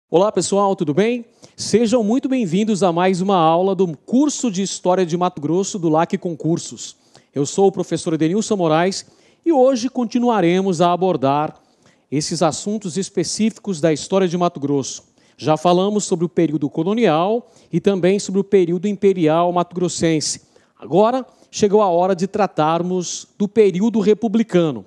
Olá pessoal, tudo bem? Sejam muito bem-vindos a mais uma aula do curso de História de Mato Grosso do LAC Concursos. Eu sou o professor Edenilson Moraes e hoje continuaremos a abordar esses assuntos específicos da história de Mato Grosso. Já falamos sobre o período colonial e também sobre o período imperial mato-grossense. Agora chegou a hora de tratarmos do período republicano.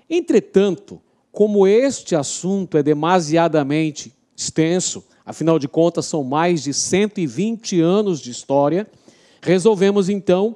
Entretanto, como este assunto é demasiadamente extenso, afinal de contas são mais de 120 anos de história, resolvemos então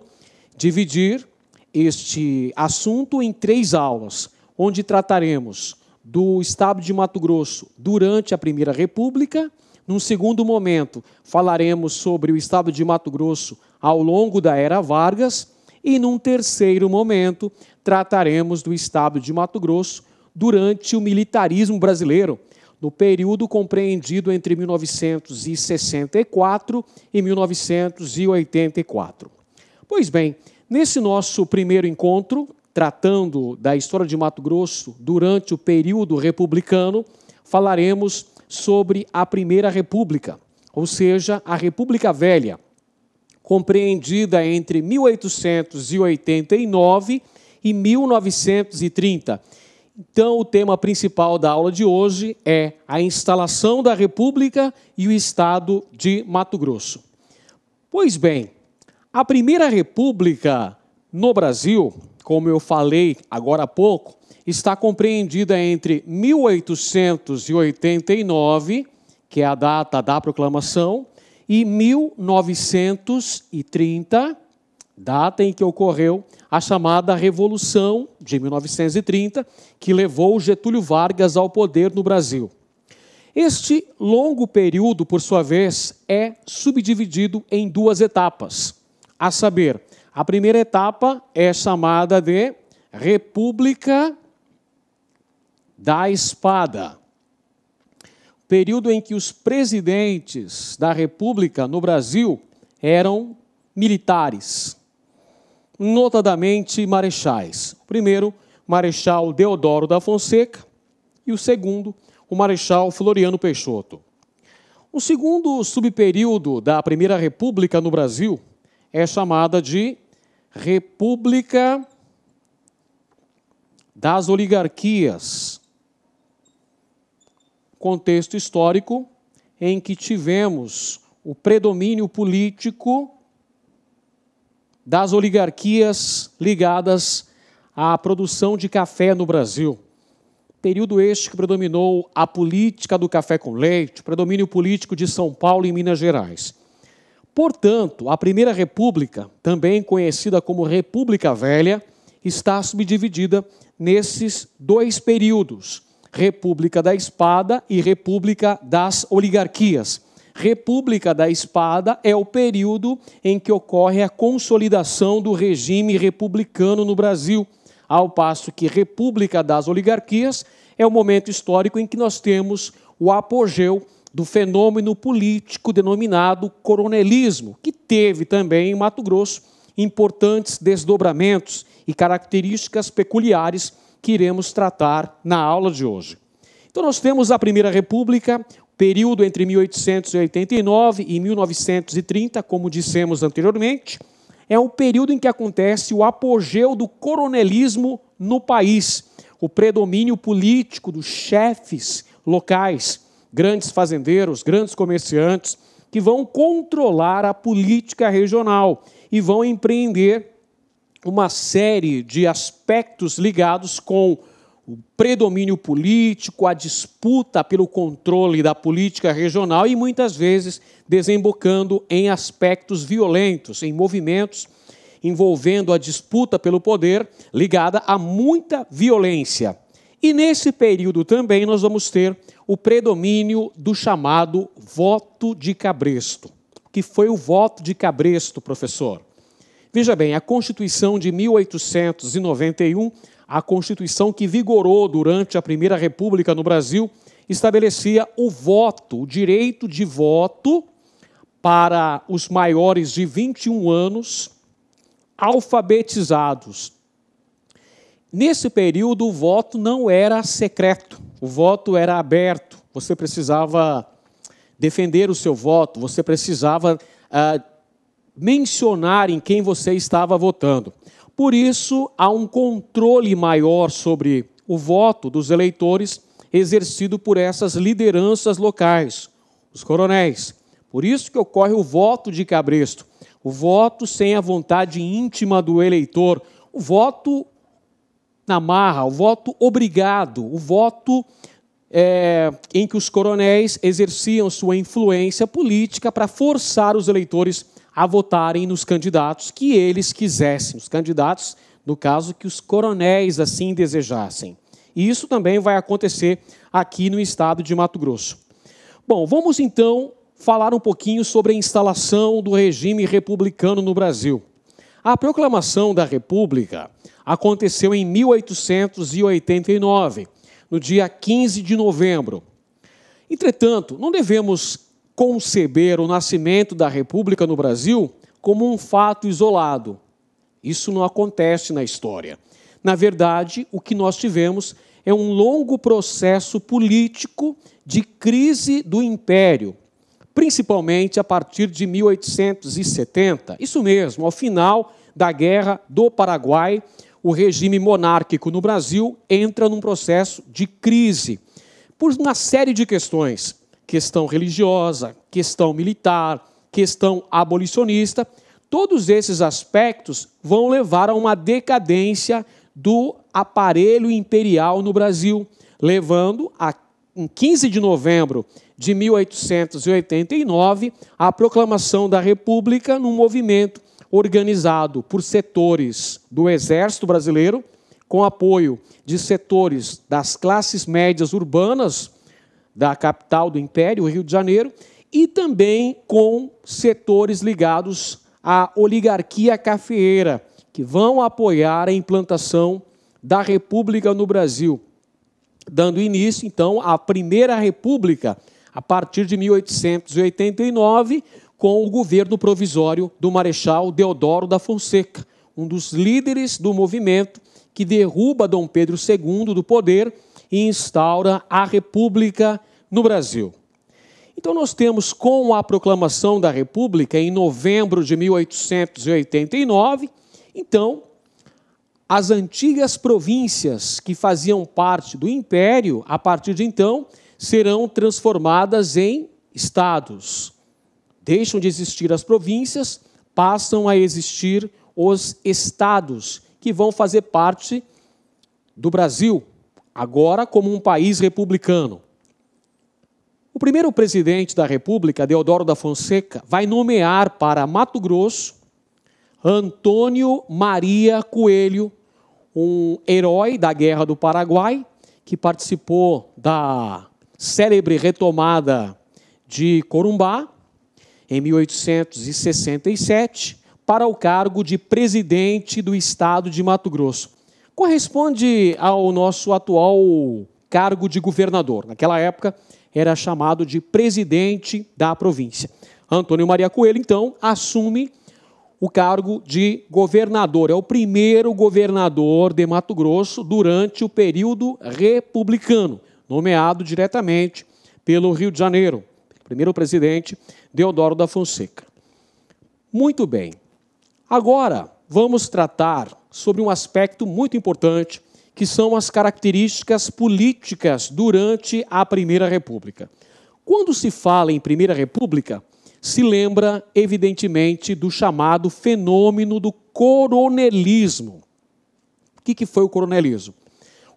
dividir este assunto em 3 aulas, onde trataremos do estado de Mato Grosso durante a Primeira República. Num segundo momento, falaremos sobre o estado de Mato Grosso ao longo da Era Vargas e num terceiro momento trataremos do estado de Mato Grosso durante o militarismo brasileiro, no período compreendido entre 1964 e 1984. Pois bem, nesse nosso primeiro encontro, tratando da história de Mato Grosso durante o período republicano, falaremos sobre a Primeira República, ou seja, a República Velha, compreendida entre 1889 e 1930. Então, o tema principal da aula de hoje é a instalação da República e o Estado de Mato Grosso. Pois bem, a Primeira República no Brasil, como eu falei agora há pouco, está compreendida entre 1889, que é a data da proclamação, e 1930, data em que ocorreu a chamada Revolução de 1930, que levou Getúlio Vargas ao poder no Brasil. Este longo período, por sua vez, é subdividido em 2 etapas. A saber, a primeira etapa é chamada de República da Espada, período em que os presidentes da República no Brasil eram militares, notadamente marechais. O primeiro, Marechal Deodoro da Fonseca, e o segundo, o Marechal Floriano Peixoto. O segundo subperíodo da Primeira República no Brasil é chamada de República das Oligarquias, contexto histórico em que tivemos o predomínio político das oligarquias ligadas à produção de café no Brasil. Período este que predominou a política do café com leite, o predomínio político de São Paulo e Minas Gerais. Portanto, a Primeira República, também conhecida como República Velha, está subdividida nesses 2 períodos, República da Espada e República das Oligarquias. República da Espada é o período em que ocorre a consolidação do regime republicano no Brasil, ao passo que República das Oligarquias é o momento histórico em que nós temos o apogeu do fenômeno político denominado coronelismo, que teve também em Mato Grosso importantes desdobramentos e características peculiares que iremos tratar na aula de hoje. Então nós temos a Primeira República, período entre 1889 e 1930, como dissemos anteriormente, é um período em que acontece o apogeu do coronelismo no país, o predomínio político dos chefes locais, grandes fazendeiros, grandes comerciantes, que vão controlar a política regional e vão empreender uma série de aspectos ligados com o predomínio político, a disputa pelo controle da política regional e, muitas vezes, desembocando em aspectos violentos, em movimentos envolvendo a disputa pelo poder ligada a muita violência. E, nesse período também, nós vamos ter o predomínio do chamado voto de cabresto. O que foi o voto de cabresto, professor? Veja bem, a Constituição de 1891, a Constituição que vigorou durante a Primeira República no Brasil, estabelecia o voto, o direito de voto para os maiores de 21 anos, alfabetizados. Nesse período, o voto não era secreto, o voto era aberto. Você precisava defender o seu voto, você precisava mencionar em quem você estava votando. Por isso, há um controle maior sobre o voto dos eleitores exercido por essas lideranças locais, os coronéis. Por isso que ocorre o voto de cabresto, o voto sem a vontade íntima do eleitor, o voto na marra, o voto obrigado, o voto em que os coronéis exerciam sua influência política para forçar os eleitores a votarem nos candidatos que eles quisessem, os candidatos, no caso, que os coronéis assim desejassem. E isso também vai acontecer aqui no estado de Mato Grosso. Bom, vamos então falar um pouquinho sobre a instalação do regime republicano no Brasil. A proclamação da República aconteceu em 1889, no dia 15 de novembro. Entretanto, não devemos conceber o nascimento da República no Brasil como um fato isolado. Isso não acontece na história. Na verdade, o que nós tivemos é um longo processo político de crise do Império, principalmente a partir de 1870. Isso mesmo, ao final da Guerra do Paraguai, o regime monárquico no Brasil entra num processo de crise por uma série de questões. Questão religiosa, questão militar, questão abolicionista. Todos esses aspectos vão levar a uma decadência do aparelho imperial no Brasil, levando em 15 de novembro de 1889, a proclamação da República num movimento organizado por setores do Exército Brasileiro, com apoio de setores das classes médias urbanas da capital do Império, o Rio de Janeiro, e também com setores ligados à oligarquia cafeeira, que vão apoiar a implantação da República no Brasil, dando início, então, à Primeira República, a partir de 1889, com o governo provisório do Marechal Deodoro da Fonseca, um dos líderes do movimento que derruba Dom Pedro II do poder e instaura a República no Brasil. Então, nós temos, com a proclamação da República, em novembro de 1889, então, as antigas províncias que faziam parte do Império, a partir de então, serão transformadas em estados. Deixam de existir as províncias, passam a existir os estados, que vão fazer parte do Brasil, agora como um país republicano. O primeiro presidente da República, Deodoro da Fonseca, vai nomear para Mato Grosso Antônio Maria Coelho, um herói da Guerra do Paraguai, que participou da célebre retomada de Corumbá, em 1867, para o cargo de presidente do estado de Mato Grosso. Corresponde ao nosso atual cargo de governador. Naquela época, era chamado de presidente da província. Antônio Maria Coelho, então, assume o cargo de governador. É o primeiro governador de Mato Grosso durante o período republicano, nomeado diretamente pelo Rio de Janeiro. Primeiro presidente, Deodoro da Fonseca. Muito bem. Agora, vamos tratar sobre um aspecto muito importante, que são as características políticas durante a Primeira República. Quando se fala em Primeira República, se lembra, evidentemente, do chamado fenômeno do coronelismo. O que foi o coronelismo?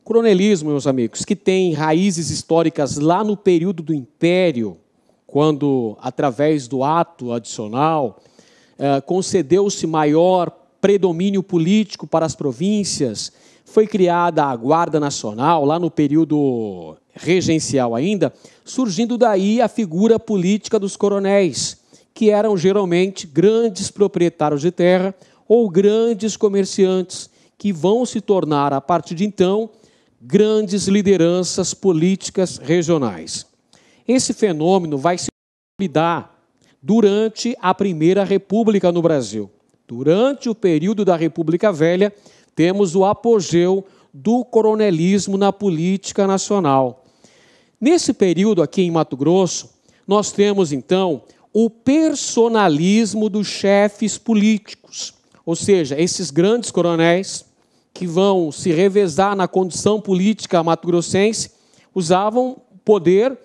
O coronelismo, meus amigos, que tem raízes históricas lá no período do Império, quando, através do ato adicional, concedeu-se maior predomínio político para as províncias, foi criada a Guarda Nacional, lá no período regencial ainda, surgindo daí a figura política dos coronéis, que eram geralmente grandes proprietários de terra ou grandes comerciantes, que vão se tornar, a partir de então, grandes lideranças políticas regionais. Esse fenômeno vai se consolidar durante a Primeira República no Brasil. Durante o período da República Velha, temos o apogeu do coronelismo na política nacional. Nesse período aqui em Mato Grosso, nós temos, então, o personalismo dos chefes políticos, ou seja, esses grandes coronéis que vão se revezar na condição política mato-grossense usavam poder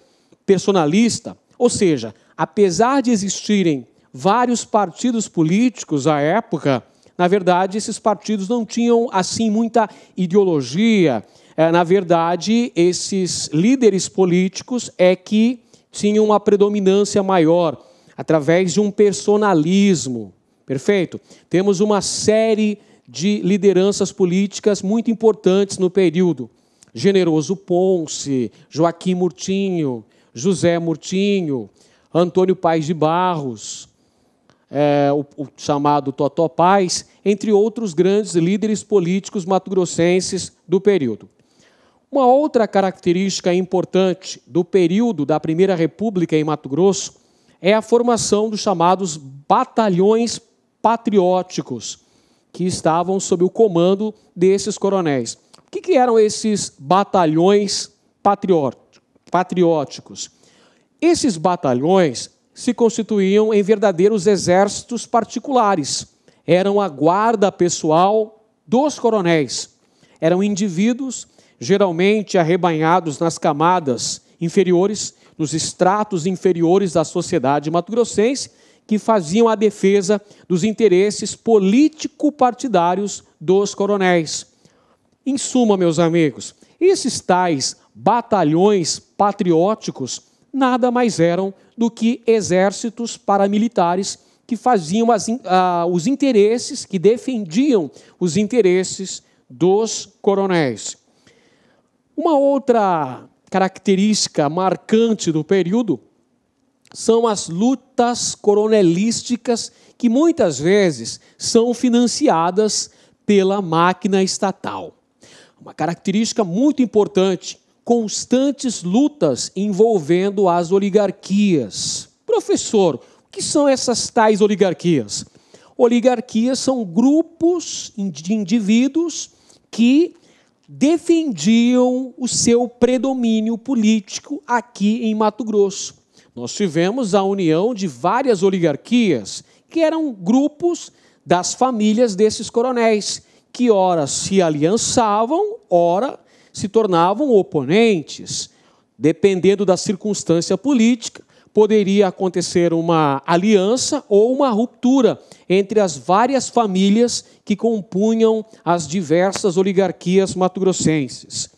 personalista, ou seja, apesar de existirem vários partidos políticos à época, na verdade, esses partidos não tinham, assim, muita ideologia. Na verdade, esses líderes políticos é que tinham uma predominância maior, através de um personalismo. Perfeito? Temos uma série de lideranças políticas muito importantes no período. Generoso Ponce, Joaquim Murtinho, José Murtinho, Antônio Paes de Barros, o chamado Totó Paes, entre outros grandes líderes políticos mato-grossenses do período. Uma outra característica importante do período da Primeira República em Mato Grosso é a formação dos chamados batalhões patrióticos, que estavam sob o comando desses coronéis. O que eram esses batalhões patrióticos? Esses batalhões se constituíam em verdadeiros exércitos particulares. Eram a guarda pessoal dos coronéis. Eram indivíduos, geralmente arrebanhados nas camadas inferiores, nos estratos inferiores da sociedade mato-grossense, que faziam a defesa dos interesses político-partidários dos coronéis. Em suma, meus amigos, esses tais batalhões patrióticos nada mais eram do que exércitos paramilitares que faziam os interesses, que defendiam os interesses dos coronéis. Uma outra característica marcante do período são as lutas coronelísticas que muitas vezes são financiadas pela máquina estatal. Uma característica muito importante, constantes lutas envolvendo as oligarquias. Professor, o que são essas tais oligarquias? Oligarquias são grupos de indivíduos que defendiam o seu predomínio político aqui em Mato Grosso. Nós tivemos a união de várias oligarquias, que eram grupos das famílias desses coronéis, que ora se aliançavam, ora se tornavam oponentes. Dependendo da circunstância política, poderia acontecer uma aliança ou uma ruptura entre as várias famílias que compunham as diversas oligarquias mato-grossenses.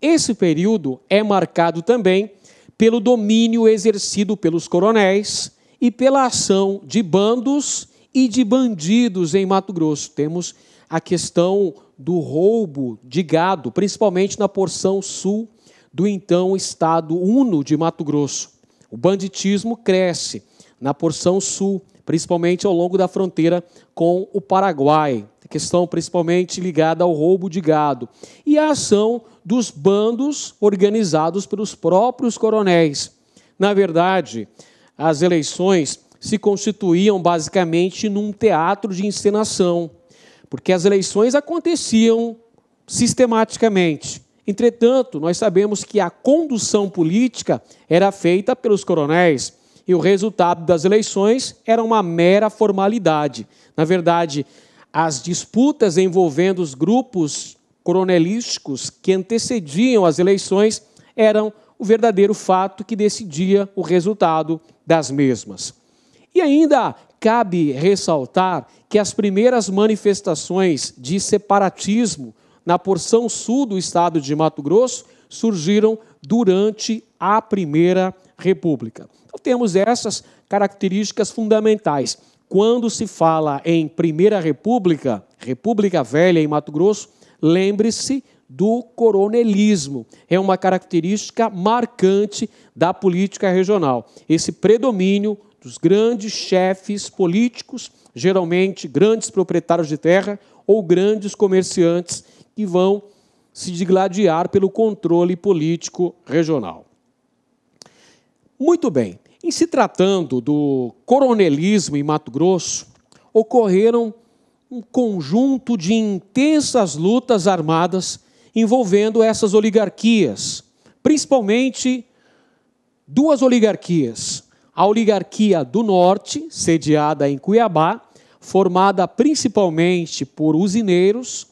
Esse período é marcado também pelo domínio exercido pelos coronéis e pela ação de bandos e de bandidos em Mato Grosso. Temos a questão do roubo de gado, principalmente na porção sul do então Estado Uno de Mato Grosso. O banditismo cresce na porção sul, principalmente ao longo da fronteira com o Paraguai, questão principalmente ligada ao roubo de gado, e a ação dos bandos organizados pelos próprios coronéis. Na verdade, as eleições se constituíam basicamente num teatro de encenação, porque as eleições aconteciam sistematicamente. Entretanto, nós sabemos que a condução política era feita pelos coronéis e o resultado das eleições era uma mera formalidade. Na verdade, as disputas envolvendo os grupos coronelísticos que antecediam as eleições eram o verdadeiro fato que decidia o resultado das mesmas. E ainda cabe ressaltar que as primeiras manifestações de separatismo na porção sul do estado de Mato Grosso surgiram durante a Primeira República. Então, temos essas características fundamentais. Quando se fala em Primeira República, República Velha em Mato Grosso, lembre-se do coronelismo. É uma característica marcante da política regional. Esse predomínio dos grandes chefes políticos, geralmente grandes proprietários de terra ou grandes comerciantes que vão se digladiar pelo controle político regional. Muito bem. Em se tratando do coronelismo em Mato Grosso, ocorreram um conjunto de intensas lutas armadas envolvendo essas oligarquias, principalmente duas oligarquias. A oligarquia do norte, sediada em Cuiabá, formada principalmente por usineiros,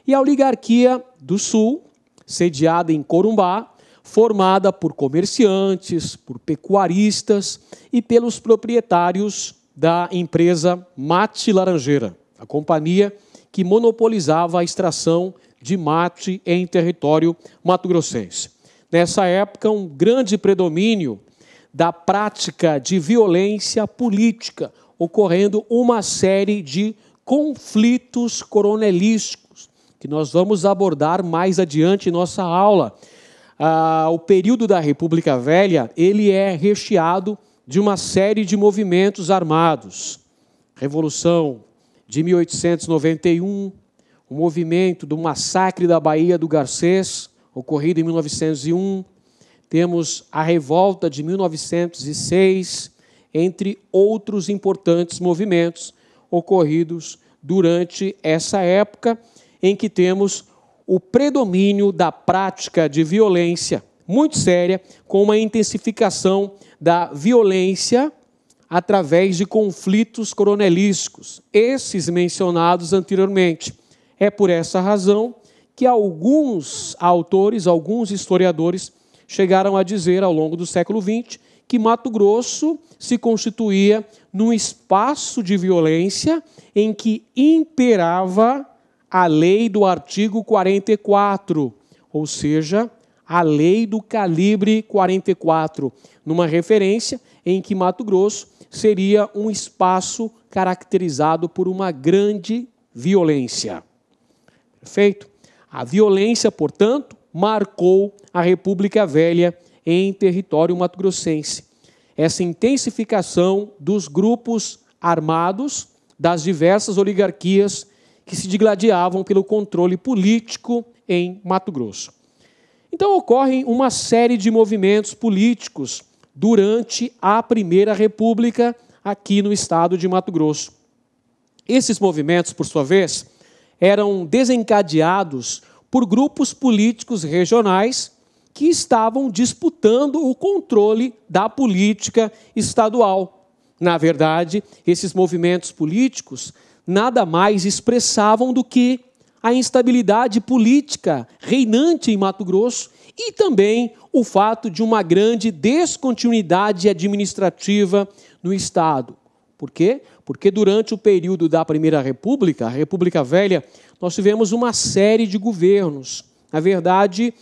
e a oligarquia do sul, sediada em Corumbá, formada por comerciantes, por pecuaristas e pelos proprietários da empresa Mate Laranjeira, a companhia que monopolizava a extração de mate em território mato-grossense. Nessa época, um grande predomínio da prática de violência política, ocorrendo uma série de conflitos coronelísticos, que nós vamos abordar mais adiante em nossa aula. O período da República Velha, ele é recheado de uma série de movimentos armados. Revolução de 1891, o movimento do massacre da Baía do Garcês, ocorrido em 1901, temos a revolta de 1906, entre outros importantes movimentos ocorridos durante essa época, em que temos o predomínio da prática de violência muito séria, com uma intensificação da violência através de conflitos coronelísticos, esses mencionados anteriormente. É por essa razão que alguns autores, alguns historiadores, chegaram a dizer ao longo do século XX que Mato Grosso se constituía num espaço de violência em que imperava a lei do artigo 44, ou seja, a lei do calibre 44, numa referência em que Mato Grosso seria um espaço caracterizado por uma grande violência. Perfeito? A violência, portanto, marcou a República Velha em território mato-grossense. Essa intensificação dos grupos armados das diversas oligarquias que se digladiavam pelo controle político em Mato Grosso. Então, ocorrem uma série de movimentos políticos durante a Primeira República aqui no estado de Mato Grosso. Esses movimentos, por sua vez, eram desencadeados por grupos políticos regionais que estavam disputando o controle da política estadual. Na verdade, esses movimentos políticos nada mais expressavam do que a instabilidade política reinante em Mato Grosso e também o fato de uma grande descontinuidade administrativa no estado. Por quê? Porque durante o período da Primeira República, a República Velha, nós tivemos uma série de governos. Na verdade,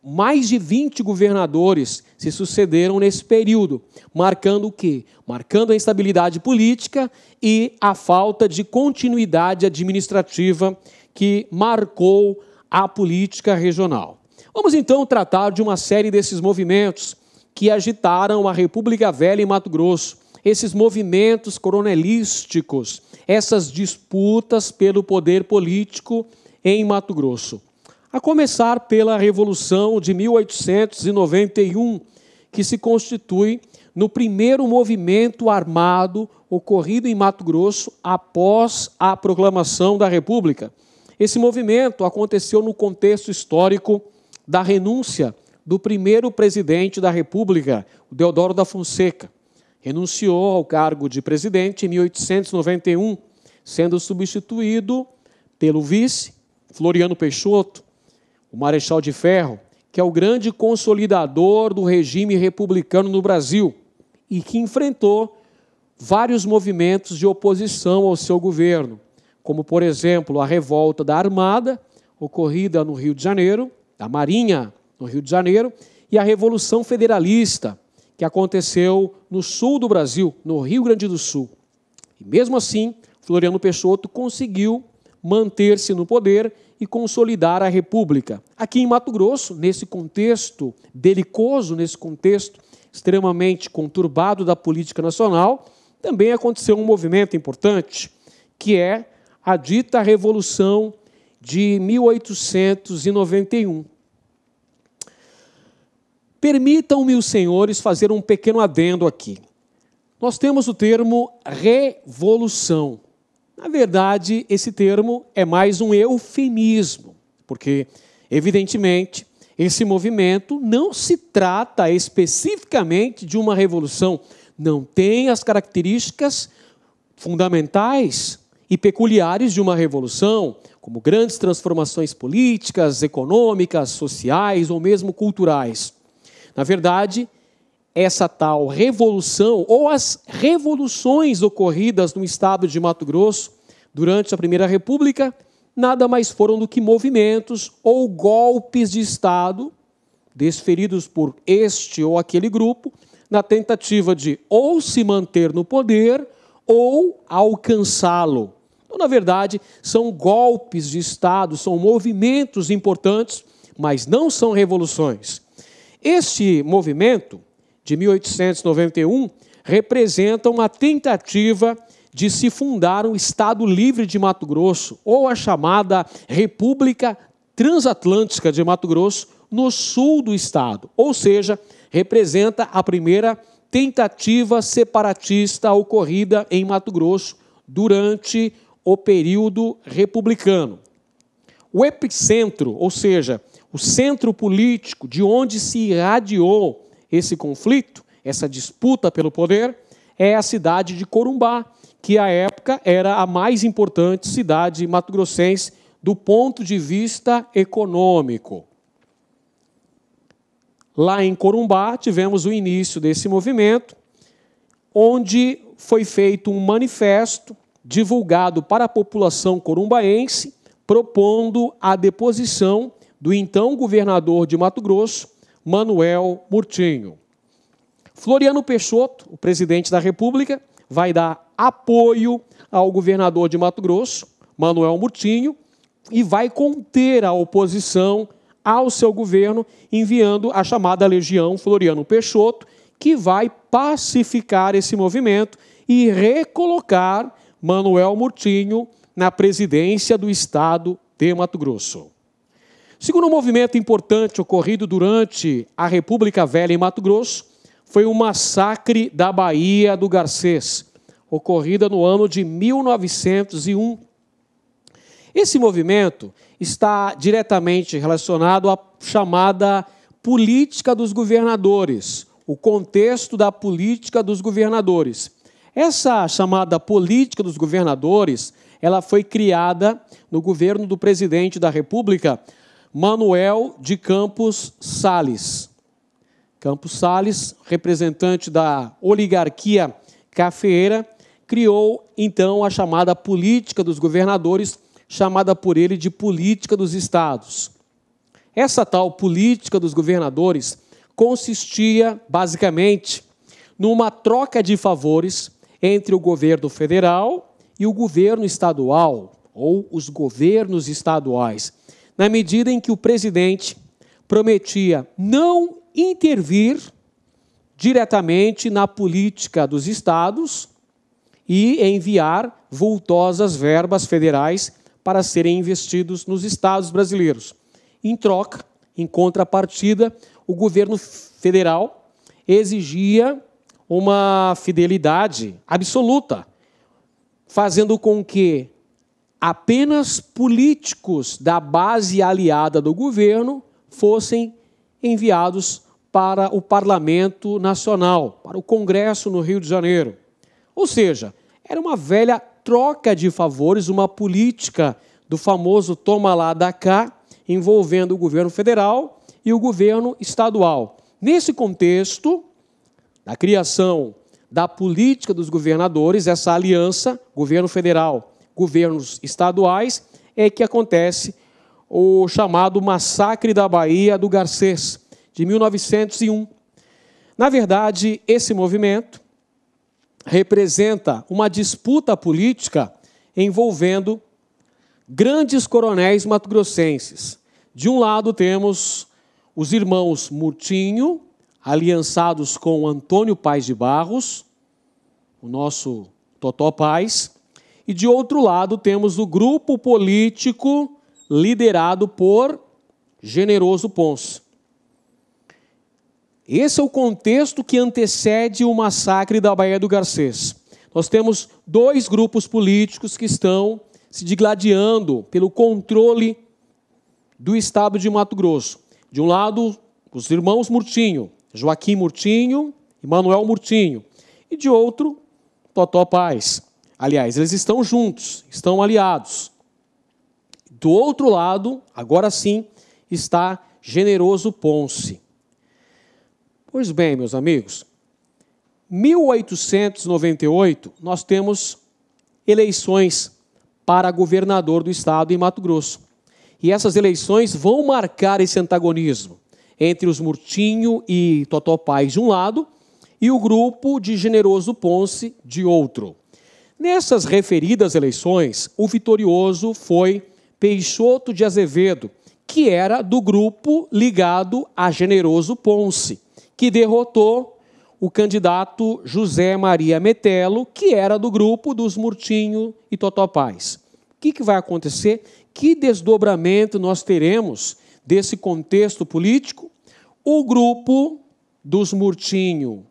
mais de 20 governadores se sucederam nesse período, marcando o quê? Marcando a instabilidade política e a falta de continuidade administrativa que marcou a política regional. Vamos então tratar de uma série desses movimentos que agitaram a República Velha em Mato Grosso, esses movimentos coronelísticos, essas disputas pelo poder político em Mato Grosso. A começar pela Revolução de 1891, que se constitui no primeiro movimento armado ocorrido em Mato Grosso após a proclamação da República. Esse movimento aconteceu no contexto histórico da renúncia do primeiro presidente da República, o Deodoro da Fonseca. Renunciou ao cargo de presidente em 1891, sendo substituído pelo vice, Floriano Peixoto, o Marechal de Ferro, que é o grande consolidador do regime republicano no Brasil e que enfrentou vários movimentos de oposição ao seu governo, como, por exemplo, a revolta da Armada, ocorrida no Rio de Janeiro, da Marinha, no Rio de Janeiro, e a Revolução Federalista, que aconteceu no sul do Brasil, no Rio Grande do Sul. E mesmo assim, Floriano Peixoto conseguiu manter-se no poder e consolidar a República. Aqui em Mato Grosso, nesse contexto belicoso, nesse contexto extremamente conturbado da política nacional, também aconteceu um movimento importante, que é a dita Revolução de 1891. Permitam-me os senhores fazer um pequeno adendo aqui. Nós temos o termo revolução. Na verdade, esse termo é mais um eufemismo, porque, evidentemente, esse movimento não se trata especificamente de uma revolução, não tem as características fundamentais e peculiares de uma revolução, como grandes transformações políticas, econômicas, sociais ou mesmo culturais. Na verdade, essa tal revolução, ou as revoluções ocorridas no estado de Mato Grosso durante a Primeira República, nada mais foram do que movimentos ou golpes de Estado desferidos por este ou aquele grupo, na tentativa de ou se manter no poder ou alcançá-lo. Então, na verdade, são golpes de Estado, são movimentos importantes, mas não são revoluções. Este movimento, de 1891, representa uma tentativa de se fundar um Estado livre de Mato Grosso, ou a chamada República Transatlântica de Mato Grosso, no sul do estado. Ou seja, representa a primeira tentativa separatista ocorrida em Mato Grosso durante o período republicano. O epicentro, ou seja, o centro político de onde se irradiou esse conflito, essa disputa pelo poder, é a cidade de Corumbá, que à época era a mais importante cidade mato-grossense do ponto de vista econômico. Lá em Corumbá tivemos o início desse movimento, onde foi feito um manifesto divulgado para a população corumbaense, propondo a deposição do então governador de Mato Grosso, Manuel Murtinho. Floriano Peixoto, o presidente da República, vai dar apoio ao governador de Mato Grosso, Manuel Murtinho, e vai conter a oposição ao seu governo, enviando a chamada Legião Floriano Peixoto, que vai pacificar esse movimento e recolocar Manuel Murtinho na presidência do estado de Mato Grosso. Segundo movimento importante ocorrido durante a República Velha em Mato Grosso foi o massacre da Baía do Garcês, ocorrida no ano de 1901. Esse movimento está diretamente relacionado à chamada política dos governadores, o contexto da política dos governadores. Essa chamada política dos governadores, ela foi criada no governo do presidente da República, Manuel de Campos Salles. Campos Salles, representante da oligarquia cafeeira, criou então a chamada política dos governadores, chamada por ele de política dos estados. Essa tal política dos governadores consistia, basicamente, numa troca de favores entre o governo federal e o governo estadual, ou os governos estaduais, na medida em que o presidente prometia não intervir diretamente na política dos estados e enviar vultosas verbas federais para serem investidos nos estados brasileiros. Em troca, em contrapartida, o governo federal exigia uma fidelidade absoluta, fazendo com que apenas políticos da base aliada do governo fossem enviados para o Parlamento Nacional, para o Congresso no Rio de Janeiro. Ou seja, era uma velha troca de favores, uma política do famoso toma lá da cá, envolvendo o governo federal e o governo estadual. Nesse contexto, da criação da política dos governadores, essa aliança, governo federal, governos estaduais, é que acontece o chamado Massacre da Baía do Garcês, de 1901. Na verdade, esse movimento representa uma disputa política envolvendo grandes coronéis mato-grossenses. De um lado temos os irmãos Murtinho, aliançados com Antônio Paes de Barros, o nosso Totó Paes, e de outro lado temos o grupo político liderado por Generoso Ponce. Esse é o contexto que antecede o massacre da Baía do Garcês. Nós temos dois grupos políticos que estão se digladiando pelo controle do estado de Mato Grosso. De um lado, os irmãos Murtinho, Joaquim Murtinho e Manuel Murtinho. E de outro, Totó Paz. Aliás, eles estão juntos, estão aliados. Do outro lado, agora sim, está Generoso Ponce. Pois bem, meus amigos, 1898, nós temos eleições para governador do estado em Mato Grosso. E essas eleições vão marcar esse antagonismo entre os Murtinho e Totó Paz de um lado e o grupo de Generoso Ponce de outro. Nessas referidas eleições, o vitorioso foi Peixoto de Azevedo, que era do grupo ligado a Generoso Ponce, que derrotou o candidato José Maria Metelo, que era do grupo dos Murtinho e Totó Paz. O que vai acontecer? Que desdobramento nós teremos desse contexto político? O grupo dos Murtinho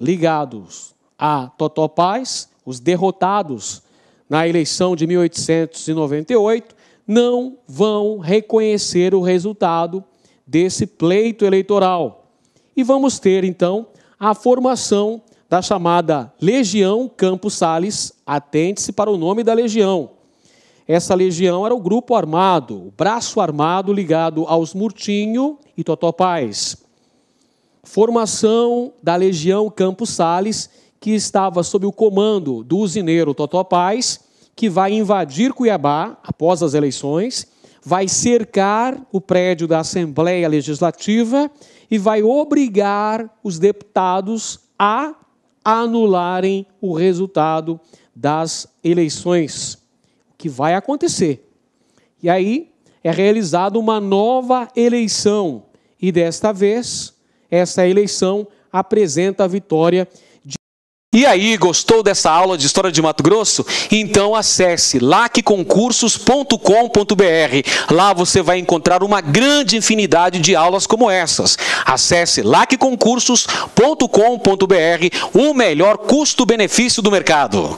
ligados a Totó Paz, os derrotados na eleição de 1898, não vão reconhecer o resultado desse pleito eleitoral. E vamos ter, então, a formação da chamada Legião Campos Sales. Atente-se para o nome da legião. Essa legião era o grupo armado, o braço armado ligado aos Murtinho e Totó Paz. Formação da Legião Campos Sales, que estava sob o comando do usineiro Totó Paz, que vai invadir Cuiabá após as eleições, vai cercar o prédio da Assembleia Legislativa e vai obrigar os deputados a anularem o resultado das eleições. O que vai acontecer? E aí é realizada uma nova eleição. E desta vez, essa eleição apresenta a vitória de... E aí, gostou dessa aula de História de Mato Grosso? Então acesse lacconcursos.com.br. Lá você vai encontrar uma grande infinidade de aulas como essas. Acesse lacconcursos.com.br, o melhor custo-benefício do mercado.